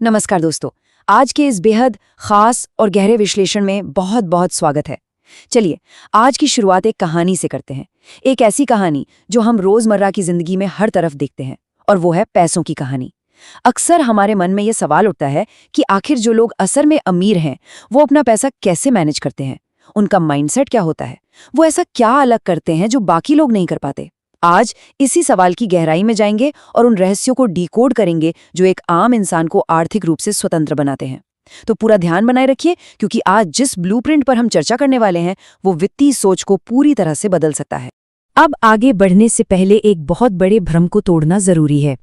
नमस्कार दोस्तों। आज के इस बेहद खास और गहरे विश्लेषण में बहुत बहुत स्वागत है। चलिए आज की शुरुआत एक कहानी से करते हैं। एक ऐसी कहानी जो हम रोजमर्रा की जिंदगी में हर तरफ देखते हैं, और वो है पैसों की कहानी। अक्सर हमारे मन में ये सवाल उठता है कि आखिर जो लोग असल में अमीर हैं वो अपना पैसा कैसे मैनेज करते हैं, उनका माइंडसेट क्या होता है, वो ऐसा क्या अलग करते हैं जो बाकी लोग नहीं कर पाते। आज इसी सवाल की गहराई में जाएंगे और उन रहस्यों को डिकोड करेंगे जो एक आम इंसान को आर्थिक रूप से स्वतंत्र बनाते हैं। तो पूरा ध्यान बनाए रखिए, क्योंकि आज जिस ब्लूप्रिंट पर हम चर्चा करने वाले हैं वो वित्तीय सोच को पूरी तरह से बदल सकता है। अब आगे बढ़ने से पहले एक बहुत बड़े भ्रम को तोड़ना जरूरी है।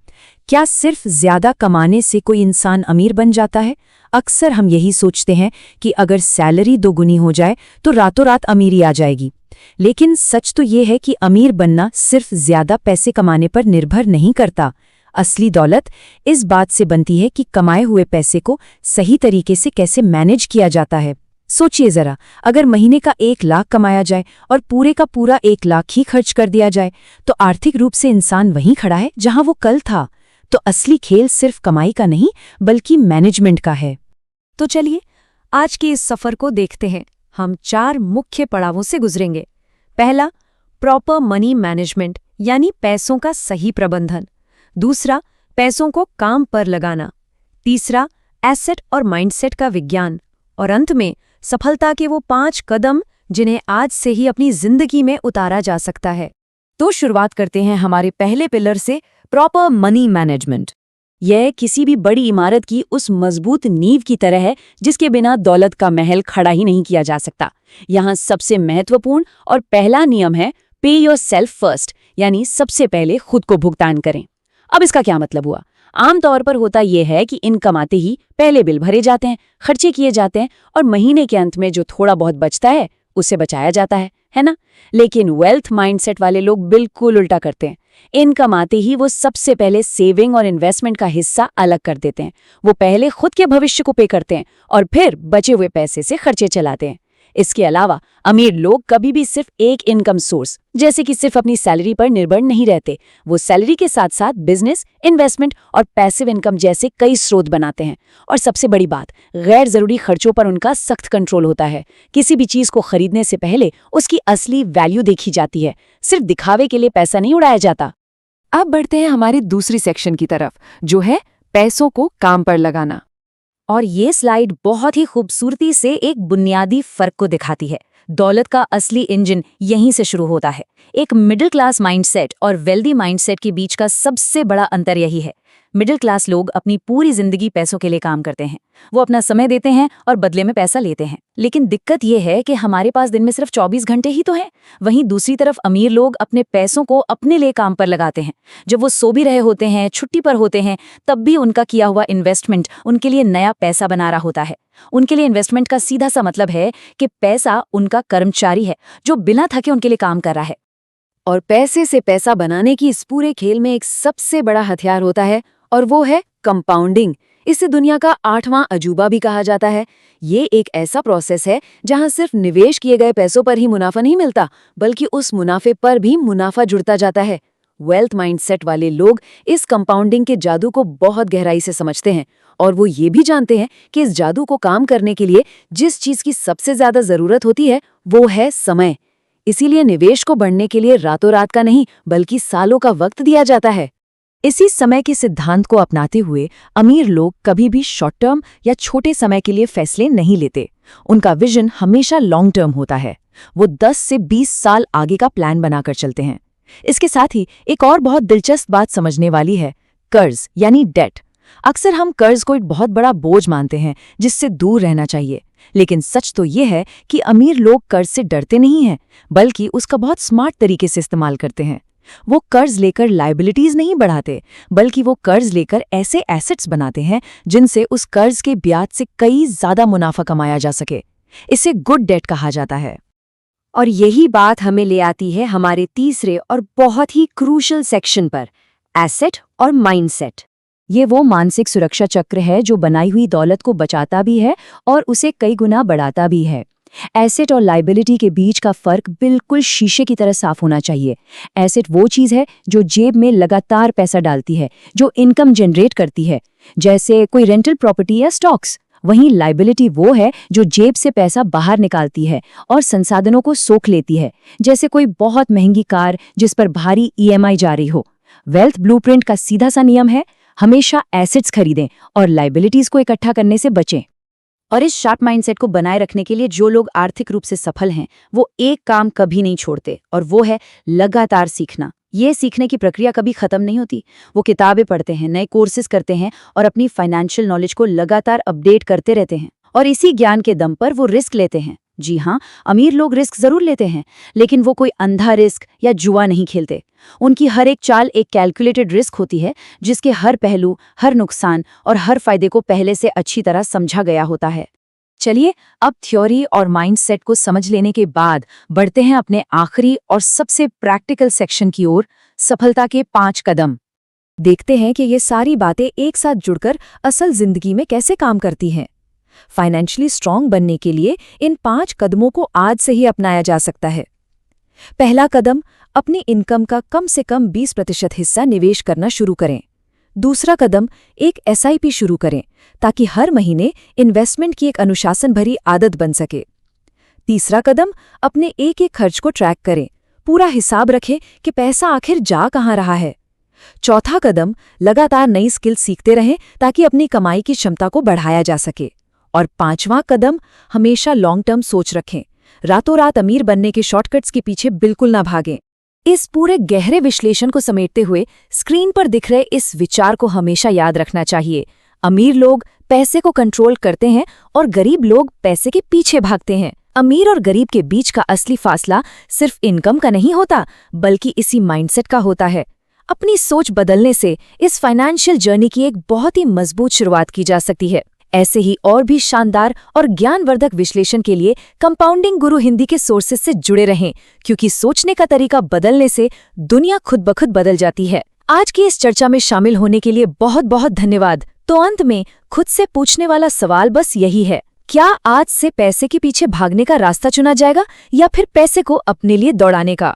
क्या सिर्फ ज्यादा कमाने से कोई इंसान अमीर बन जाता है? अक्सर हम यही सोचते हैं कि अगर सैलरी दोगुनी हो जाए तो रातों रात अमीरी आ जाएगी। लेकिन सच तो ये है कि अमीर बनना सिर्फ ज्यादा पैसे कमाने पर निर्भर नहीं करता। असली दौलत इस बात से बनती है कि कमाए हुए पैसे को सही तरीके से कैसे मैनेज किया जाता है। सोचिए जरा, अगर महीने का 1 लाख कमाया जाए और पूरे का पूरा 1 लाख ही खर्च कर दिया जाए तो आर्थिक रूप से इंसान वहीं खड़ा है जहां वो कल था। तो असली खेल सिर्फ कमाई का नहीं बल्कि मैनेजमेंट का है। तो चलिए आज के इस सफर को देखते हैं। हम 4 मुख्य पड़ावों से गुजरेंगे। पहला, प्रॉपर मनी मैनेजमेंट यानी पैसों का सही प्रबंधन। दूसरा, पैसों को काम पर लगाना। तीसरा, एसेट और माइंडसेट का विज्ञान। और अंत में सफलता के वो 5 कदम जिन्हें आज से ही अपनी जिंदगी में उतारा जा सकता है। तो शुरुआत करते हैं हमारे पहले पिलर से, प्रॉपर मनी मैनेजमेंट। यह किसी भी बड़ी इमारत की उस मजबूत नींव की तरह है जिसके बिना दौलत का महल खड़ा ही नहीं किया जा सकता। यहाँ सबसे महत्वपूर्ण और पहला नियम है पे योर सेल्फ फर्स्ट, यानी सबसे पहले खुद को भुगतान करें। अब इसका क्या मतलब हुआ? आमतौर पर होता यह है कि इनकम आते ही पहले बिल भरे जाते हैं, खर्चे किए जाते हैं और महीने के अंत में जो थोड़ा बहुत बचता है उसे बचाया जाता है ना? लेकिन वेल्थ माइंडसेट वाले लोग बिल्कुल उल्टा करते हैं। इनकम आते ही वो सबसे पहले सेविंग और इन्वेस्टमेंट का हिस्सा अलग कर देते हैं। वो पहले खुद के भविष्य को पे करते हैं और फिर बचे हुए पैसे से खर्चे चलाते हैं। इसके अलावा अमीर लोग कभी भी सिर्फ एक इनकम सोर्स, जैसे कि सिर्फ अपनी सैलरी पर निर्भर नहीं रहते। वो सैलरी के साथ साथ बिजनेस, इन्वेस्टमेंट और पैसिव इनकम जैसे कई स्रोत बनाते हैं। और सबसे बड़ी बात, गैर जरूरी खर्चों पर उनका सख्त कंट्रोल होता है। किसी भी चीज को खरीदने से पहले उसकी असली वैल्यू देखी जाती है, सिर्फ दिखावे के लिए पैसा नहीं उड़ाया जाता। अब बढ़ते हैं हमारी दूसरी सेक्शन की तरफ, जो है पैसों को काम पर लगाना। और ये स्लाइड बहुत ही खूबसूरती से एक बुनियादी फर्क को दिखाती है। दौलत का असली इंजन यहीं से शुरू होता है। एक मिडिल क्लास माइंडसेट और वेल्दी माइंडसेट के बीच का सबसे बड़ा अंतर यही है। मिडिल क्लास लोग अपनी पूरी जिंदगी पैसों के लिए काम करते हैं। वो अपना समय देते हैं और बदले में पैसा लेते हैं। लेकिन दिक्कत ये है कि हमारे पास दिन में सिर्फ 24 घंटे ही तो हैं। वहीं दूसरी तरफ अमीर लोग अपने पैसों को अपने लिए काम पर लगाते हैं। जब वो सो भी रहे होते हैं, छुट्टी पर होते हैं, तब भी उनका किया हुआ इन्वेस्टमेंट उनके लिए नया पैसा बना रहा होता है। उनके लिए इन्वेस्टमेंट का सीधा सा मतलब है कि पैसा उनका कर्मचारी है जो बिना थके उनके लिए काम कर रहा है। और पैसे से पैसा बनाने की इस पूरे खेल में एक सबसे बड़ा हथियार होता है, और वो है कंपाउंडिंग। इसे दुनिया का 8वां अजूबा भी कहा जाता है। ये एक ऐसा प्रोसेस है जहां सिर्फ निवेश किए गए पैसों पर ही मुनाफा नहीं मिलता, बल्कि उस मुनाफे पर भी मुनाफा जुड़ता जाता है। वेल्थ माइंडसेट वाले लोग इस कंपाउंडिंग के जादू को बहुत गहराई से समझते हैं, और वो ये भी जानते हैं कि इस जादू को काम करने के लिए जिस चीज की सबसे ज्यादा जरूरत होती है वो है समय। इसीलिए निवेश को बढ़ने के लिए रातों रात का नहीं बल्कि सालों का वक्त दिया जाता है। इसी समय के सिद्धांत को अपनाते हुए अमीर लोग कभी भी शॉर्ट टर्म या छोटे समय के लिए फैसले नहीं लेते। उनका विजन हमेशा लॉन्ग टर्म होता है। वो 10 से 20 साल आगे का प्लान बनाकर चलते हैं। इसके साथ ही एक और बहुत दिलचस्प बात समझने वाली है, कर्ज यानी डेट। अक्सर हम कर्ज को एक बहुत बड़ा बोझ मानते हैं जिससे दूर रहना चाहिए, लेकिन सच तो ये है कि अमीर लोग कर्ज से डरते नहीं हैं, बल्कि उसका बहुत स्मार्ट तरीके से इस्तेमाल करते हैं। वो कर्ज लेकर लायबिलिटीज नहीं बढ़ाते, बल्कि वो कर्ज लेकर ऐसे एसेट्स बनाते हैं जिनसे उस कर्ज के ब्याज से कई ज्यादा मुनाफा कमाया जा सके। इसे गुड डेट कहा जाता है। और यही बात हमें ले आती है हमारे तीसरे और बहुत ही क्रूशल सेक्शन पर, एसेट और माइंडसेट। ये वो मानसिक सुरक्षा चक्र है जो बनाई हुई दौलत को बचाता भी है और उसे कई गुना बढ़ाता भी है। एसेट और लायबिलिटी के बीच का फर्क बिल्कुल शीशे की तरह साफ होना चाहिए। एसेट वो चीज है जो जेब में लगातार पैसा डालती है, जो इनकम जनरेट करती है, जैसे कोई रेंटल प्रॉपर्टी या स्टॉक्स। वहीं लाइबिलिटी वो है जो जेब से पैसा बाहर निकालती है और संसाधनों को सोख लेती है, जैसे कोई बहुत महंगी कार जिस पर भारी ईएमआई जारी हो। वेल्थ ब्लूप्रिंट का सीधा सा नियम है, हमेशा एसेट्स खरीदें और लाइबिलिटीज को इकट्ठा करने से बचें। और इस शार्प माइंडसेट को बनाए रखने के लिए जो लोग आर्थिक रूप से सफल हैं, वो एक काम कभी नहीं छोड़ते, और वो है लगातार सीखना। ये सीखने की प्रक्रिया कभी खत्म नहीं होती। वो किताबें पढ़ते हैं, नए कोर्सेज करते हैं और अपनी फाइनेंशियल नॉलेज को लगातार अपडेट करते रहते हैं। और इसी ज्ञान के दम पर वो रिस्क लेते हैं। जी हाँ, अमीर लोग रिस्क जरूर लेते हैं, लेकिन वो कोई अंधा रिस्क या जुआ नहीं खेलते। उनकी हर एक चाल एक कैलकुलेटेड रिस्क होती है, जिसके हर पहलू, हर नुकसान और हर फायदे को पहले से अच्छी तरह समझा गया होता है। चलिए अब थ्योरी और माइंडसेट को समझ लेने के बाद बढ़ते हैं अपने आखिरी और सबसे प्रैक्टिकल सेक्शन की ओर, सफलता के 5 कदम। देखते हैं कि ये सारी बातें एक साथ जुड़कर असल जिंदगी में कैसे काम करती हैं। फाइनेंशियली स्ट्रांग बनने के लिए इन 5 कदमों को आज से ही अपनाया जा सकता है। पहला कदम, अपनी इनकम का कम से कम 20% हिस्सा निवेश करना शुरू करें। दूसरा कदम, एक एसआईपी शुरू करें ताकि हर महीने इन्वेस्टमेंट की एक अनुशासन भरी आदत बन सके। तीसरा कदम, अपने एक एक खर्च को ट्रैक करें, पूरा हिसाब रखें कि पैसा आखिर जा कहाँ रहा है। चौथा कदम, लगातार नई स्किल सीखते रहें ताकि अपनी कमाई की क्षमता को बढ़ाया जा सके। और 5वां कदम, हमेशा लॉन्ग टर्म सोच रखें। रातों रात अमीर बनने के शॉर्टकट्स के पीछे बिल्कुल ना भागें। इस पूरे गहरे विश्लेषण को समेटते हुए स्क्रीन पर दिख रहे इस विचार को हमेशा याद रखना चाहिए। अमीर लोग पैसे को कंट्रोल करते हैं और गरीब लोग पैसे के पीछे भागते हैं। अमीर और गरीब के बीच का असली फासला सिर्फ इनकम का नहीं होता, बल्कि इसी माइंडसेट का होता है। अपनी सोच बदलने से इस फाइनेंशियल जर्नी की एक बहुत ही मजबूत शुरुआत की जा सकती है। ऐसे ही और भी शानदार और ज्ञानवर्धक विश्लेषण के लिए कंपाउंडिंग गुरु हिंदी के सोर्सेज से जुड़े रहें, क्योंकि सोचने का तरीका बदलने से दुनिया खुद ब खुद बदल जाती है। आज की इस चर्चा में शामिल होने के लिए बहुत बहुत धन्यवाद। तो अंत में खुद से पूछने वाला सवाल बस यही है, क्या आज से पैसे के पीछे भागने का रास्ता चुना जाएगा या फिर पैसे को अपने लिए दौड़ाने का?